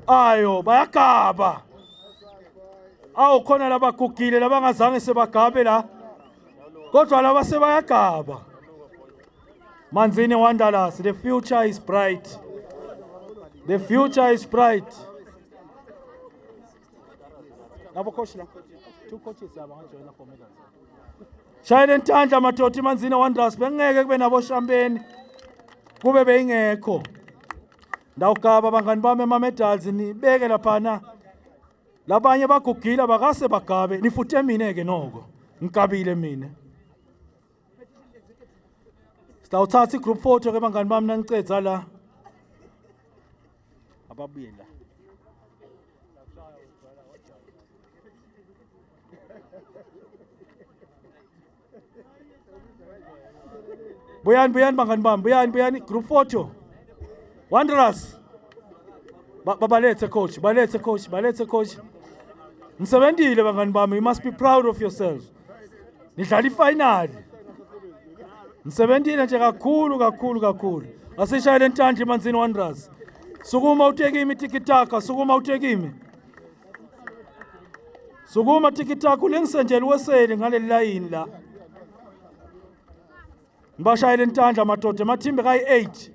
ayo bayagaba. Awu khona labagugile labangazange sebagabe la. Kodwa laba sebayagaba. Manzini Wanderers, the future is bright. The future is bright. Labo coach la. Two coaches abangajoyina for medals. Shayile Ntandla Matoti Manzini Wanderers bengeke kube nabo shambeni. Kube beyingekho. Ndawugaba bangani bami ama-medals nibeke laphana. Labanye bagugile bakase bagabe nifuthe mina ke noko. Ngikabile mina. Sitawuthatha igroup photo ke bangani bami nangicedza la. Ababuye la. Buyani bangani bami, buyani group photo. Wanderers. Balethe coach. Nisebentile bangani bami, you must be proud of yourselves. Nidlala ifinal. Nisebentile nje kakhulu. Asishayile Ntandla Manzini Wanderers. Sukuma utekimi tikitaka, sukuma utekimi. Sukuma tikitaka ulengisendela uweseli ngaleli line la. Ngibashayile Ntandla Matoti, mathimbe kayi 8.